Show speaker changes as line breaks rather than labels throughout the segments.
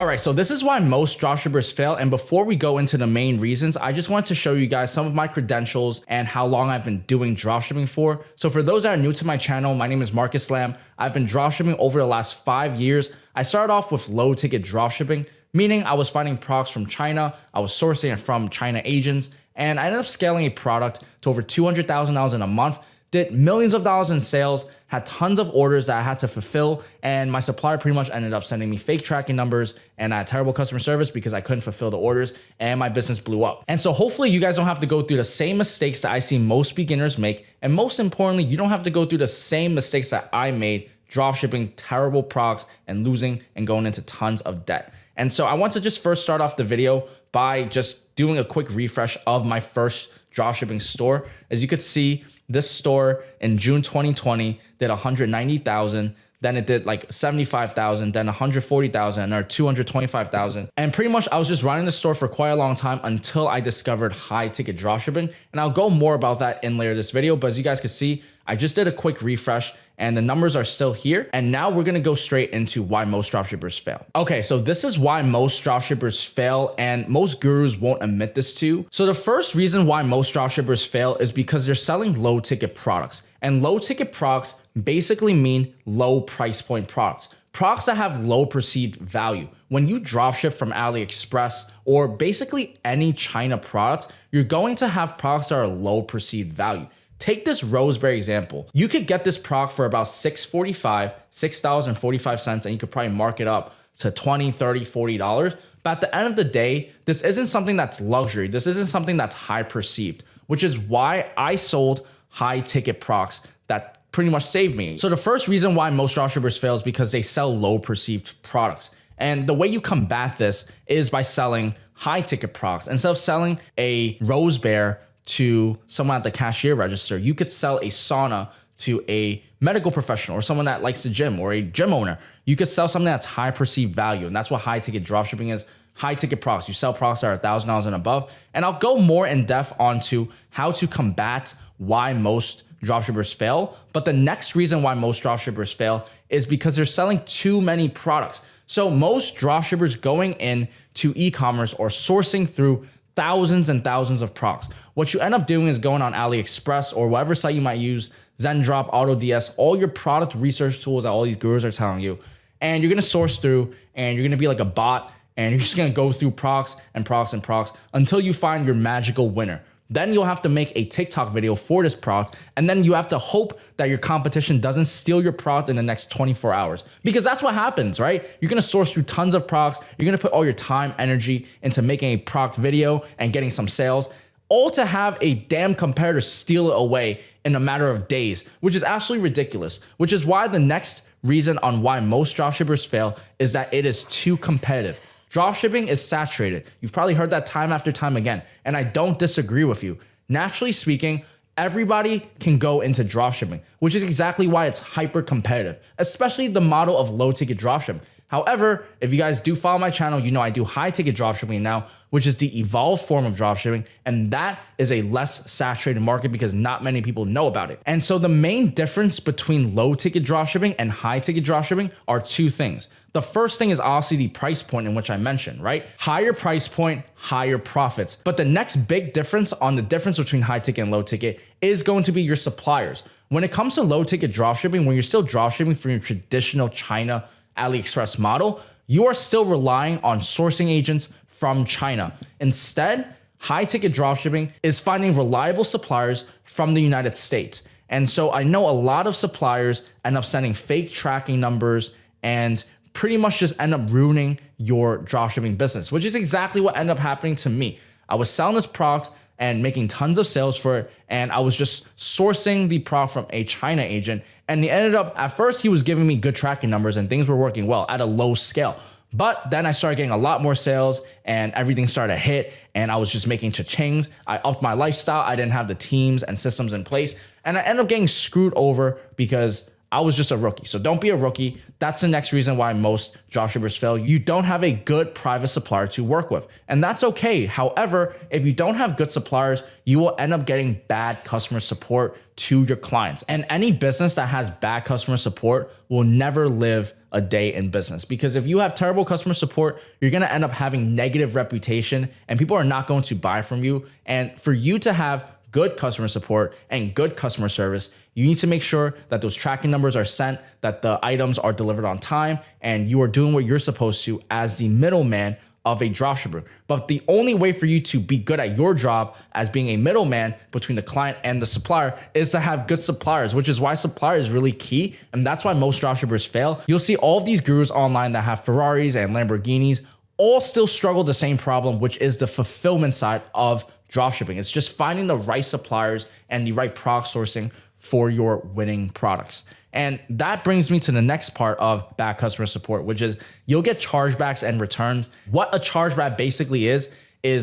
All right, so this is why most dropshippers fail. And before we go into the main reasons, I just want to show you guys some of my credentials and how long I've been doing dropshipping for. So for those that are new to my channel, my name is Marcus Lam. I've been dropshipping over the last 5 years. I started off with low ticket dropshipping, meaning I was finding products from China. I was sourcing it from China agents, and I ended up scaling a product to over $200,000 in a month, did millions of dollars in sales, had tons of orders that I had to fulfill, and my supplier pretty much ended up sending me fake tracking numbers, and I had terrible customer service because I couldn't fulfill the orders, and my business blew up. And so hopefully you guys don't have to go through the same mistakes that I see most beginners make, and most importantly, you don't have to go through the same mistakes that I made dropshipping terrible products and losing and going into tons of debt. And so I want to just first start off the video by just doing a quick refresh of my first dropshipping store. As you could see, this store in June 2020 did 190,000, then it did like 75,000, then 140,000, or 225,000. And pretty much I was just running the store for quite a long time until I discovered high ticket dropshipping. And I'll go more about that in later this video. But as you guys can see, I just did a quick refresh and the numbers are still here. And now we're gonna go straight into why most dropshippers fail. Okay, so this is why most dropshippers fail, and most gurus won't admit this to you. So the first reason why most dropshippers fail is because they're selling low ticket products. And low ticket products basically mean low price point products. Products that have low perceived value. When you dropship from AliExpress or basically any China product, you're going to have products that are low perceived value. Take this roseberry example. You could get this product for about $6.45, and you could probably mark it up to $20, $30, $40. But at the end of the day, this isn't something that's luxury. This isn't something that's high perceived, which is why I sold high ticket products that pretty much saved me. So the first reason why most dropshippers fail is because they sell low perceived products. And the way you combat this is by selling high ticket products. Instead of selling a rose bear to someone at the cashier register, you could sell a sauna to a medical professional or someone that likes to gym or a gym owner. You could sell something that's high perceived value. And that's what high ticket dropshipping is. High ticket products. You sell products that are $1,000 and above. And I'll go more in depth onto how to combat why most dropshippers fail. But the next reason why most dropshippers fail is because they're selling too many products. So most dropshippers going into e-commerce or sourcing through thousands and thousands of products. What you end up doing is going on AliExpress or whatever site you might use, ZenDrop, AutoDS, all your product research tools that all these gurus are telling you. And you're gonna source through and you're gonna be like a bot and you're just gonna go through products and products and products until you find your magical winner. Then you'll have to make a TikTok video for this product, and then you have to hope that your competition doesn't steal your product in the next 24 hours. Because that's what happens, right? You're gonna source through tons of products, you're gonna put all your time, energy into making a product video and getting some sales, all to have a damn competitor steal it away in a matter of days, which is absolutely ridiculous. Which is why the next reason on why most dropshippers fail is that it is too competitive. Dropshipping is saturated. You've probably heard that time after time again, and I don't disagree with you. Naturally speaking, everybody can go into dropshipping, which is exactly why it's hyper competitive, especially the model of low ticket dropshipping. However, if you guys do follow my channel, you know I do high ticket dropshipping now, which is the evolved form of dropshipping, and that is a less saturated market because not many people know about it. And so the main difference between low ticket dropshipping and high ticket dropshipping are two things. The first thing is obviously the price point in which I mentioned, right? Higher price point, higher profits. But the next big difference on the difference between high ticket and low ticket is going to be your suppliers. When it comes to low ticket dropshipping, when you're still dropshipping from your traditional China AliExpress model, you are still relying on sourcing agents from China. Instead, high ticket dropshipping is finding reliable suppliers from the United States. And so I know a lot of suppliers end up sending fake tracking numbers and pretty much just end up ruining your dropshipping business, which is exactly what ended up happening to me. I was selling this product and making tons of sales for it, and I was just sourcing the product from a China agent, and he ended up, at first he was giving me good tracking numbers and things were working well at a low scale. But then I started getting a lot more sales and everything started to hit, and I was just making cha-chings. I upped my lifestyle. I didn't have the teams and systems in place, and I ended up getting screwed over because I was just a rookie. So don't be a rookie. That's the next reason why most dropshippers fail. You don't have a good private supplier to work with, and that's okay. However, if you don't have good suppliers, you will end up getting bad customer support to your clients. And any business that has bad customer support will never live a day in business. Because if you have terrible customer support, you're going to end up having negative reputation and people are not going to buy from you. And for you to have good customer support and good customer service, you need to make sure that those tracking numbers are sent, that the items are delivered on time, and you are doing what you're supposed to as the middleman of a dropshipper. But the only way for you to be good at your job as being a middleman between the client and the supplier is to have good suppliers, which is why supplier is really key. And that's why most dropshippers fail. You'll see all of these gurus online that have Ferraris and Lamborghinis all still struggle the same problem, which is the fulfillment side of dropshipping. It's just finding the right suppliers and the right product sourcing for your winning products. And that brings me to the next part of bad customer support, which is you'll get chargebacks and returns. What a chargeback basically is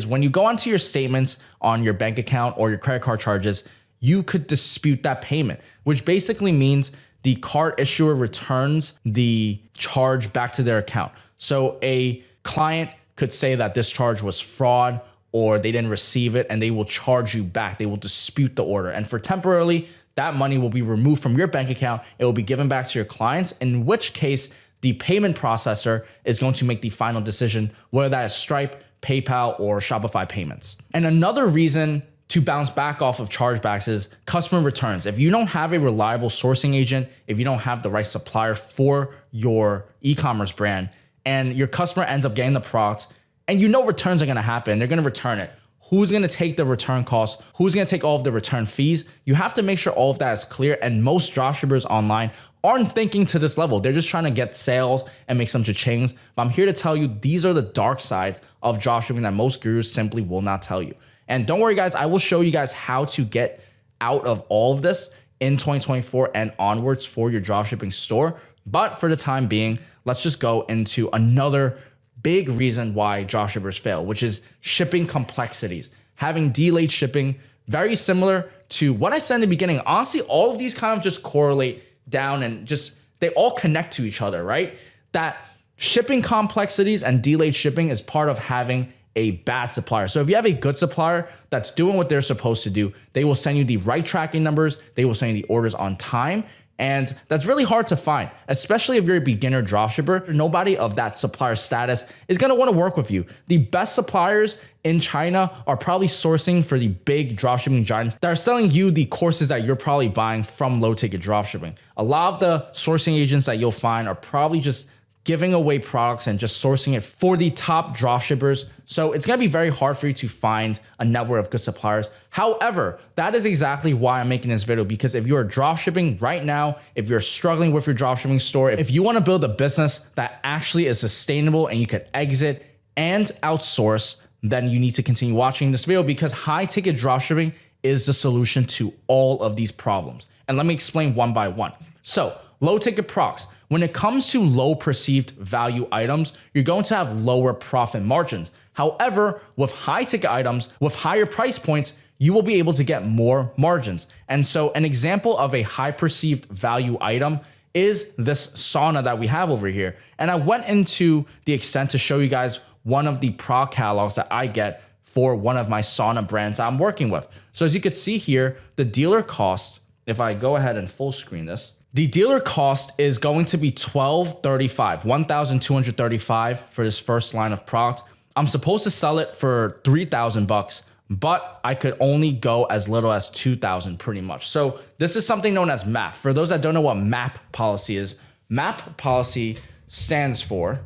when you go onto your statements on your bank account or your credit card charges, you could dispute that payment, which basically means the card issuer returns the charge back to their account. So a client could say that this charge was fraud or they didn't receive it, and they will charge you back. They will dispute the order. And for temporarily, that money will be removed from your bank account. It will be given back to your clients, in which case the payment processor is going to make the final decision, whether that is Stripe, PayPal, or Shopify payments. And another reason to bounce back off of chargebacks is customer returns. If you don't have a reliable sourcing agent, if you don't have the right supplier for your e-commerce brand, and your customer ends up getting the product, and you know returns are gonna happen, they're gonna return it. Who's gonna take the return costs? Who's gonna take all of the return fees? You have to make sure all of that is clear. And most dropshippers online aren't thinking to this level. They're just trying to get sales and make some cha-chings. But I'm here to tell you, these are the dark sides of dropshipping that most gurus simply will not tell you. And don't worry guys, I will show you guys how to get out of all of this in 2024 and onwards for your dropshipping store. But for the time being, let's just go into another big reason why dropshippers fail, which is shipping complexities. Having delayed shipping, very similar to what I said in the beginning. Honestly, all of these kind of just correlate down and just, they all connect to each other, right? That shipping complexities and delayed shipping is part of having a bad supplier. So if you have a good supplier that's doing what they're supposed to do, they will send you the right tracking numbers, they will send you the orders on time. And that's really hard to find, especially if you're a beginner dropshipper. Nobody of that supplier status is gonna wanna work with you. The best suppliers in China are probably sourcing for the big dropshipping giants that are selling you the courses that you're probably buying from low ticket dropshipping. A lot of the sourcing agents that you'll find are probably just giving away products and just sourcing it for the top dropshippers. So it's gonna be very hard for you to find a network of good suppliers. However, that is exactly why I'm making this video, because if you're dropshipping right now, if you're struggling with your dropshipping store, if you wanna build a business that actually is sustainable and you could exit and outsource, then you need to continue watching this video, because high ticket dropshipping is the solution to all of these problems. And let me explain one by one. So low ticket products. When it comes to low perceived value items, you're going to have lower profit margins. However, with high ticket items, with higher price points, you will be able to get more margins. And so an example of a high perceived value item is this sauna that we have over here. And I went into the extent to show you guys one of the product catalogs that I get for one of my sauna brands I'm working with. So as you can see here, the dealer cost, if I go ahead and full screen this, the dealer cost is going to be $1,235 for this first line of product. I'm supposed to sell it for $3,000, but I could only go as little as $2,000 pretty much. So this is something known as MAP. For those that don't know what MAP policy is, MAP policy stands for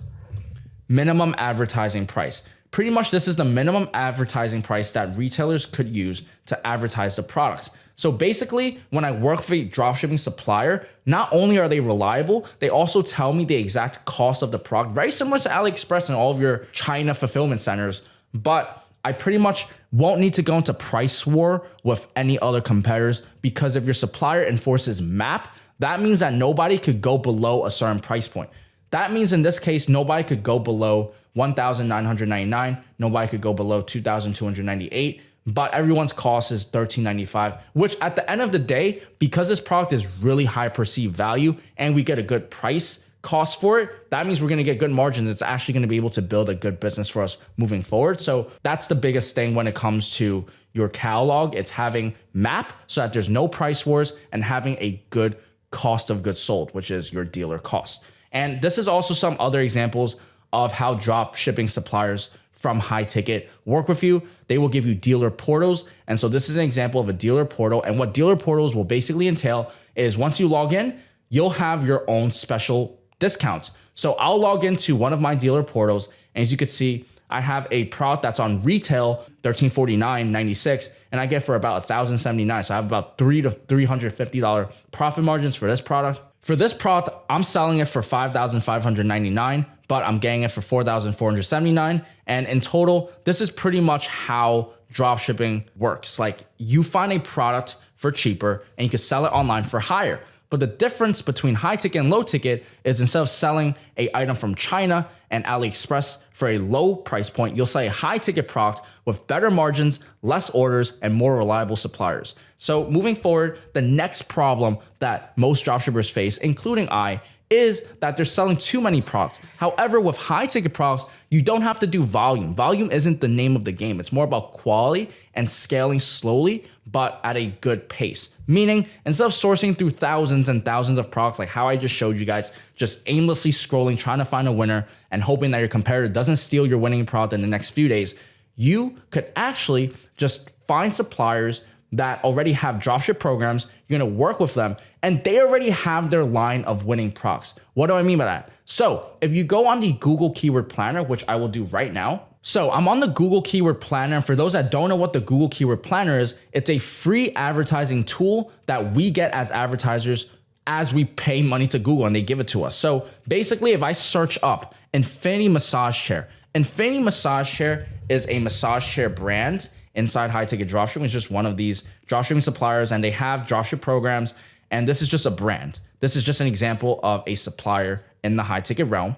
minimum advertising price. Pretty much this is the minimum advertising price that retailers could use to advertise the products. So basically, when I work with a dropshipping supplier, not only are they reliable, they also tell me the exact cost of the product, very similar to AliExpress and all of your China fulfillment centers. But I pretty much won't need to go into price war with any other competitors, because if your supplier enforces MAP, that means that nobody could go below a certain price point. That means in this case, nobody could go below $1,999, nobody could go below $2,298. But everyone's cost is $1,395, which at the end of the day, because this product is really high perceived value and we get a good price cost for it, that means we're gonna get good margins. It's actually gonna be able to build a good business for us moving forward. So that's the biggest thing when it comes to your catalog. It's having MAP so that there's no price wars, and having a good cost of goods sold, which is your dealer cost. And this is also some other examples of how drop shipping suppliers from high ticket work with you. They will give you dealer portals. And so this is an example of a dealer portal. And what dealer portals will basically entail is once you log in, you'll have your own special discounts. So I'll log into one of my dealer portals. And as you can see, I have a product that's on retail, $1349.96, and I get for about $1,079. So I have about $300 to $350 profit margins for this product. For this product, I'm selling it for $5,599, but I'm getting it for $4,479. And in total, this is pretty much how dropshipping works. Like, you find a product for cheaper and you can sell it online for higher. But the difference between high ticket and low ticket is instead of selling an item from China and AliExpress for a low price point, you'll sell a high ticket product with better margins, less orders, and more reliable suppliers. So moving forward, the next problem that most dropshippers face, including I, is that they're selling too many products. However, with high ticket products, you don't have to do volume. Volume isn't the name of the game. It's more about quality and scaling slowly, but at a good pace. Meaning, instead of sourcing through thousands and thousands of products, like how I just showed you guys, just aimlessly scrolling, trying to find a winner and hoping that your competitor doesn't steal your winning product in the next few days, you could actually just find suppliers that already have dropship programs. You're gonna work with them and they already have their line of winning products. What do I mean by that? So if you go on the Google Keyword Planner, which I will do right now. So I'm on the Google Keyword Planner. And for those that don't know what the Google Keyword Planner is, it's a free advertising tool that we get as advertisers as we pay money to Google and they give it to us. So basically, if I search up Infinity Massage Chair, Infinity Massage Chair is a massage chair brand inside high ticket dropshipping. It's just one of these dropshipping suppliers and they have dropship programs. And this is just a brand. This is just an example of a supplier in the high ticket realm.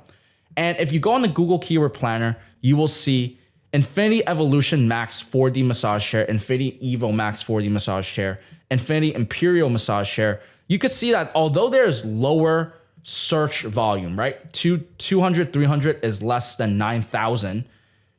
And if you go on the Google Keyword Planner, you will see Infinity Evolution Max 4D Massage Chair, Infinity Evo Max 4D Massage Chair, Infinity Imperial Massage Chair. You could see that although there's lower search volume, right? 200, 300 is less than 9,000.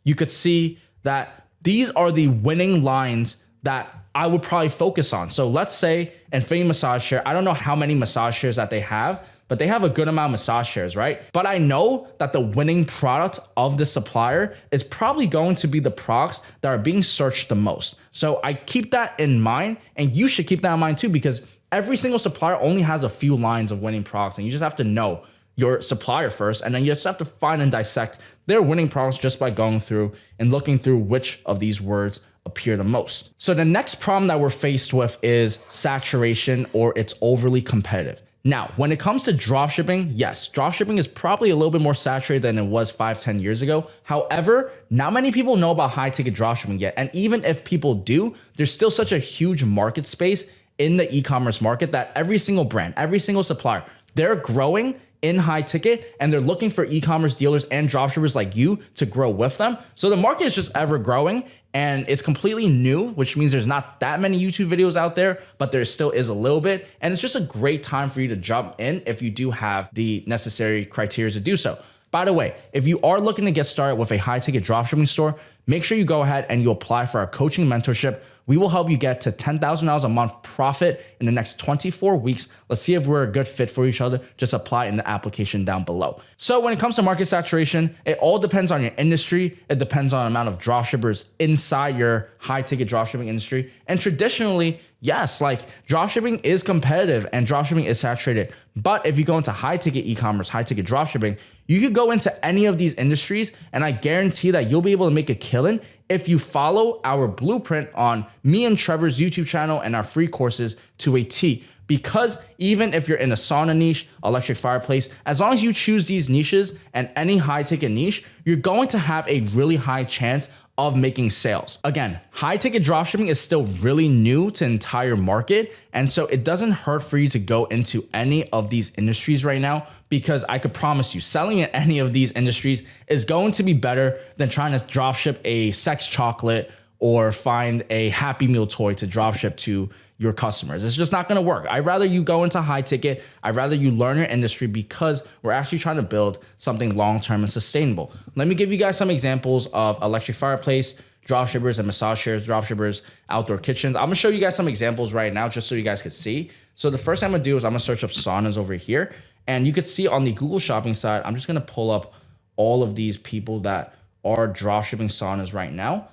You could see that these are the winning lines that I would probably focus on. So let's say Infinity Massage Chair. I don't know how many massage chairs that they have, but they have a good amount of massage chairs, right? But I know that the winning product of the supplier is probably going to be the products that are being searched the most. So I keep that in mind, and you should keep that in mind too, because every single supplier only has a few lines of winning products, and you just have to know your supplier first, and then you just have to find and dissect their winning products just by going through and looking through which of these words appear the most. So the next problem that we're faced with is saturation, or it's overly competitive. Now, when it comes to dropshipping, yes, dropshipping is probably a little bit more saturated than it was 5-10 years ago. However, not many people know about high ticket dropshipping yet. And even if people do, there's still such a huge market space in the e-commerce market that every single brand, every single supplier, they're growing in high ticket and they're looking for e-commerce dealers and dropshippers like you to grow with them. So the market is just ever growing and it's completely new, which means there's not that many YouTube videos out there, but there still is a little bit. And it's just a great time for you to jump in if you do have the necessary criteria to do so. By the way, if you are looking to get started with a high ticket dropshipping store, make sure you go ahead and you apply for our coaching mentorship. We will help you get to $10,000 a month profit in the next 24 weeks. Let's see if we're a good fit for each other. Just apply in the application down below. So when it comes to market saturation, it all depends on your industry. It depends on the amount of dropshippers inside your high ticket dropshipping industry. And traditionally, yes, like dropshipping is competitive and dropshipping is saturated. But if you go into high ticket e-commerce, high ticket dropshipping, you could go into any of these industries and I guarantee that you'll be able to make a killing if you follow our blueprint on me and Trevor's YouTube channel and our free courses to a T. Because even if you're in a sauna niche, electric fireplace, as long as you choose these niches and any high ticket niche, you're going to have a really high chance of making sales. Again, high ticket dropshipping is still really new to the entire market. And so it doesn't hurt for you to go into any of these industries right now, because I could promise you selling in any of these industries is going to be better than trying to dropship a sex chocolate or find a Happy Meal toy to dropship to your customers. It's just not going to work. I'd rather you go into high ticket. I'd rather you learn your industry because we're actually trying to build something long-term and sustainable. Let me give you guys some examples of electric fireplace, dropshippers and massage chairs, dropshippers, outdoor kitchens. I'm gonna show you guys some examples right now just so you guys could see. So the first thing I'm gonna do is I'm gonna search up saunas over here. And you could see on the Google Shopping side, I'm just going to pull up all of these people that are dropshipping saunas right now.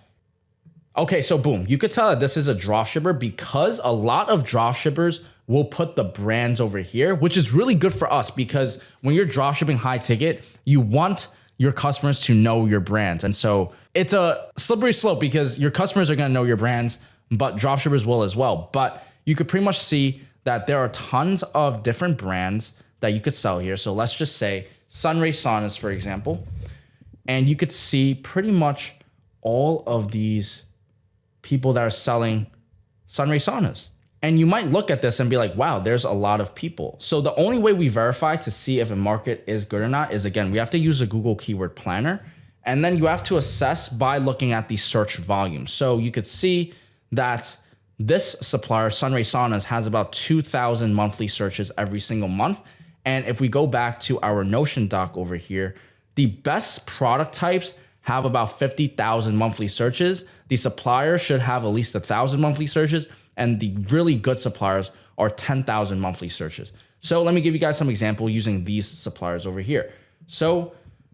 Okay, so boom, you could tell that this is a dropshipper because a lot of dropshippers will put the brands over here, which is really good for us because when you're dropshipping high ticket, you want your customers to know your brands. And so it's a slippery slope because your customers are going to know your brands, but dropshippers will as well. But you could pretty much see that there are tons of different brands that you could sell here. So let's just say Sunray Saunas, for example, and you could see pretty much all of these people that are selling Sunray Saunas. And you might look at this and be like, wow, there's a lot of people. So the only way we verify to see if a market is good or not is, again, we have to use a Google Keyword Planner. And then you have to assess by looking at the search volume. So you could see that this supplier, Sunray Saunas, has about 2,000 monthly searches every single month. And if we go back to our Notion doc over here, the best product types have about 50,000 monthly searches. The supplier should have at least 1,000 monthly searches, and the really good suppliers are 10,000 monthly searches. So let me give you guys some example using these suppliers over here. So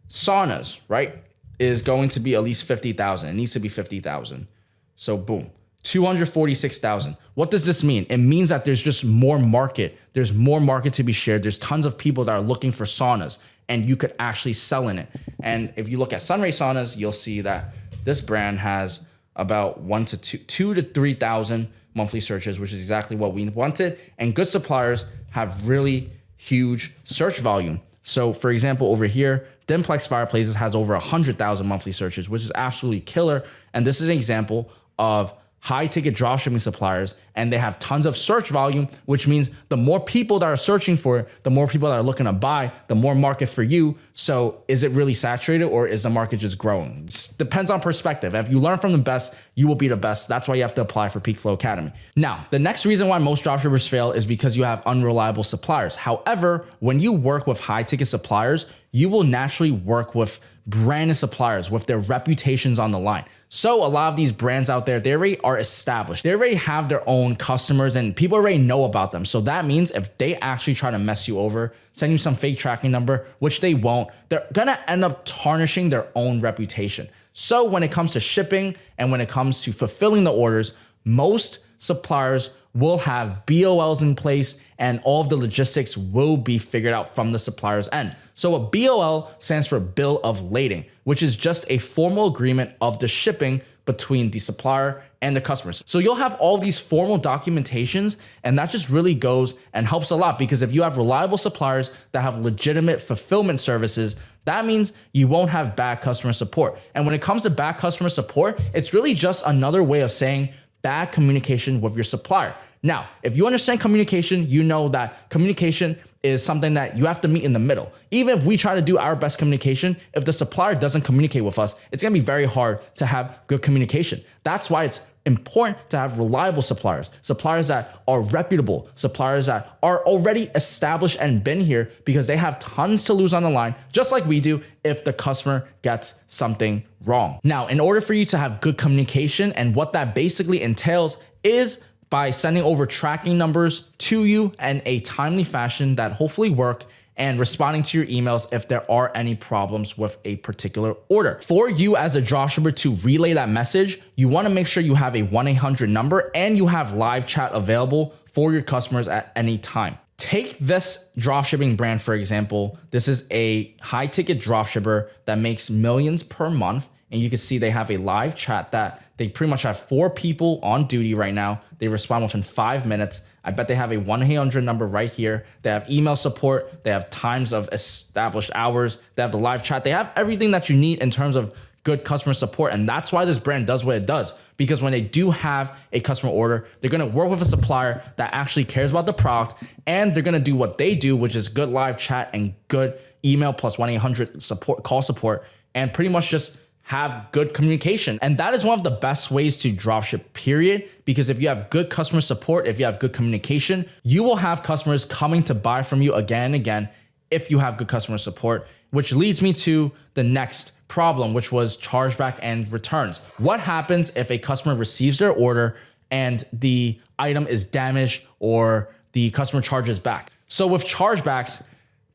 saunas, right, is going to be at least 50,000. It needs to be 50,000. So boom, 246,000. What does this mean? It means that there's just more market. There's more market to be shared. There's tons of people that are looking for saunas, and you could actually sell in it. And if you look at Sunray Saunas, you'll see that this brand has about 2 to 3,000 monthly searches, which is exactly what we wanted. And good suppliers have really huge search volume. So for example, over here, Dimplex Fireplaces has over 100,000 monthly searches, which is absolutely killer. And this is an example of high ticket dropshipping suppliers, and they have tons of search volume, which means the more people that are searching for it, the more people that are looking to buy, the more market for you. So is it really saturated, or is the market just growing? It depends on perspective. If you learn from the best, you will be the best. That's why you have to apply for PeakFlow Academy. Now, the next reason why most dropshippers fail is because you have unreliable suppliers. However, when you work with high ticket suppliers, you will naturally work with branded suppliers with their reputations on the line. So a lot of these brands out there, they already are established. They already have their own customers and people already know about them. So that means if they actually try to mess you over, send you some fake tracking number, which they won't, they're gonna end up tarnishing their own reputation. So when it comes to shipping and when it comes to fulfilling the orders, most suppliers will have BOLs in place and all of the logistics will be figured out from the supplier's end. So a BOL stands for bill of lading, which is just a formal agreement of the shipping between the supplier and the customers. So you'll have all these formal documentations, and that just really goes and helps a lot, because if you have reliable suppliers that have legitimate fulfillment services, that means you won't have bad customer support. And when it comes to bad customer support, it's really just another way of saying bad communication with your supplier. Now, if you understand communication, you know that communication is something that you have to meet in the middle. Even if we try to do our best communication, if the supplier doesn't communicate with us, it's gonna be very hard to have good communication. That's why it's important to have reliable suppliers, suppliers that are reputable, suppliers that are already established and been here, because they have tons to lose on the line, just like we do if the customer gets something wrong. Now, in order for you to have good communication, and what that basically entails is by sending over tracking numbers to you in a timely fashion that hopefully work, and responding to your emails if there are any problems with a particular order. For you as a dropshipper to relay that message, you wanna make sure you have a 1-800 number and you have live chat available for your customers at any time. Take this dropshipping brand, for example. This is a high ticket dropshipper that makes millions per month. And you can see they have a live chat that they pretty much have 4 people on duty right now. They respond within 5 minutes. I bet they have a 1-800 number right here. They have email support. They have times of established hours. They have the live chat. They have everything that you need in terms of good customer support. And that's why this brand does what it does. Because when they do have a customer order, they're gonna work with a supplier that actually cares about the product, and they're gonna do what they do, which is good live chat and good email plus 1-800 support, call support, and pretty much just have good communication. And that is one of the best ways to dropship, period. Because if you have good customer support, if you have good communication, you will have customers coming to buy from you again and again if you have good customer support, which leads me to the next problem, which was chargeback and returns. What happens if a customer receives their order and the item is damaged or the customer charges back? So with chargebacks,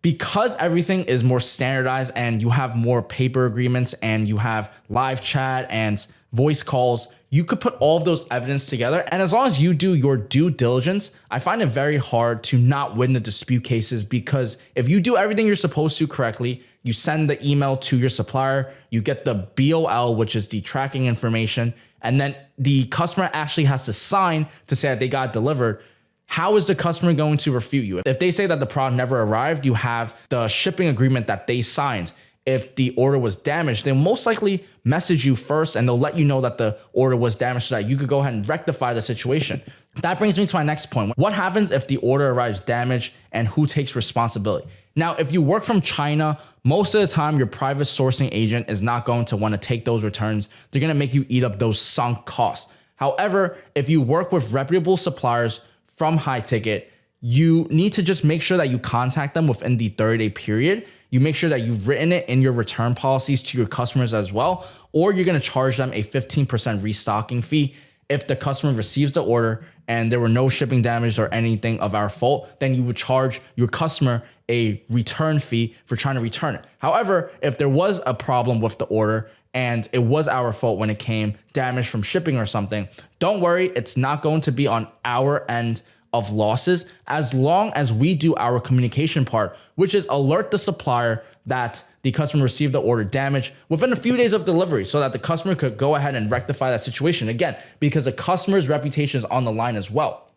because everything is more standardized and you have more paper agreements and you have live chat and voice calls, you could put all of those evidence together. And as long as you do your due diligence, I find it very hard to not win the dispute cases, because if you do everything you're supposed to correctly, you send the email to your supplier, you get the BOL, which is the tracking information, and then the customer actually has to sign to say that they got delivered. How is the customer going to refute you? If they say that the product never arrived, you have the shipping agreement that they signed. If the order was damaged, they'll most likely message you first and they'll let you know that the order was damaged so that you could go ahead and rectify the situation. That brings me to my next point. What happens if the order arrives damaged, and who takes responsibility? Now, if you work from China, most of the time your private sourcing agent is not going to want to take those returns. They're going to make you eat up those sunk costs. However, if you work with reputable suppliers from high ticket, you need to just make sure that you contact them within the 30-day period. You make sure that you've written it in your return policies to your customers as well, or you're going to charge them a 15% restocking fee. If the customer receives the order and there were no shipping damage or anything of our fault, then you would charge your customer a return fee for trying to return it. However, if there was a problem with the order and it was our fault when it came damaged from shipping or something, don't worry, it's not going to be on our end of losses, as long as we do our communication part, which is alert the supplier that the customer received the order damage within a few days of delivery, so that the customer could go ahead and rectify that situation. Again, because the customer's reputation is on the line as well.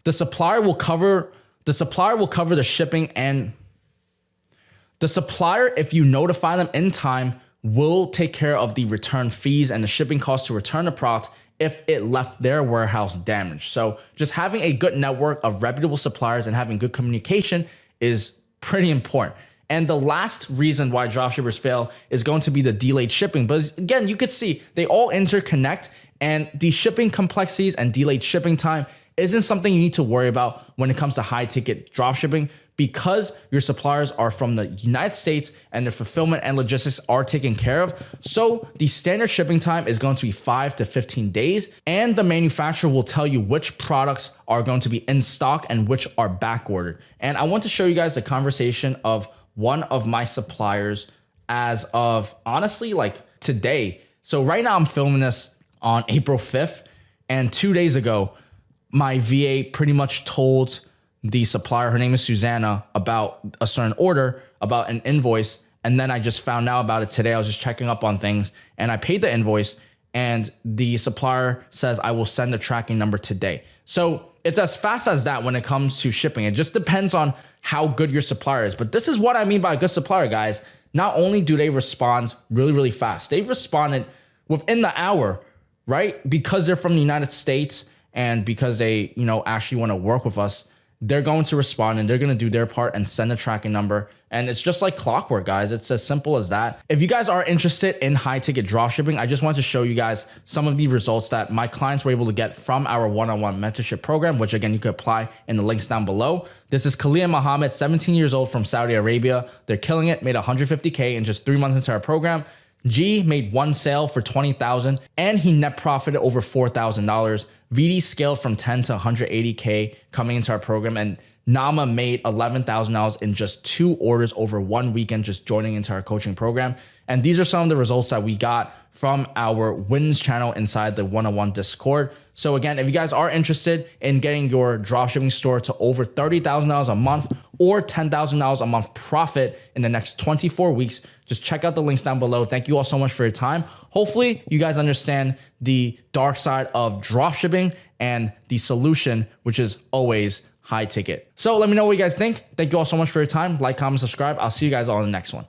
The supplier will cover the shipping, and the supplier, if you notify them in time, will take care of the return fees and the shipping costs to return the product if it left their warehouse damaged. So just having a good network of reputable suppliers and having good communication is pretty important. And the last reason why dropshippers fail is going to be the delayed shipping. But again, you could see they all interconnect, and the shipping complexities and delayed shipping time isn't something you need to worry about when it comes to high ticket dropshipping, because your suppliers are from the United States and their fulfillment and logistics are taken care of. So the standard shipping time is going to be 5 to 15 days, and the manufacturer will tell you which products are going to be in stock and which are back ordered. And I want to show you guys the conversation of one of my suppliers as of honestly like today. So right now I'm filming this on April 5th, and 2 days ago, my VA pretty much told the supplier, her name is Susanna, about a certain order, about an invoice. And then I just found out about it today. I was just checking up on things and I paid the invoice, and the supplier says, I will send the tracking number today. So it's as fast as that when it comes to shipping. It just depends on how good your supplier is. But this is what I mean by a good supplier, guys. Not only do they respond really, really fast, they've responded within the hour, right? Because they're from the United States and because they, actually want to work with us, they're going to respond and they're going to do their part and send a tracking number. And it's just like clockwork, guys. It's as simple as that. If you guys are interested in high ticket dropshipping, I just want to show you guys some of the results that my clients were able to get from our one-on-one mentorship program, which again, you could apply in the links down below. This is Khalil Muhammad, 17 years old, from Saudi Arabia. They're killing it, made $150K in just 3 months into our program. G made one sale for $20,000 and he net profited over $4,000. VD scaled from 10 to 180K coming into our program, and Nama made $11,000 in just 2 orders over 1 weekend just joining into our coaching program. And these are some of the results that we got from our wins channel inside the one-on-one Discord. So again, if you guys are interested in getting your dropshipping store to over $30,000 a month or $10,000 a month profit in the next 24 weeks, just check out the links down below. Thank you all so much for your time. Hopefully you guys understand the dark side of dropshipping and the solution, which is always high ticket. So let me know what you guys think. Thank you all so much for your time. Like, comment, subscribe. I'll see you guys all in the next one.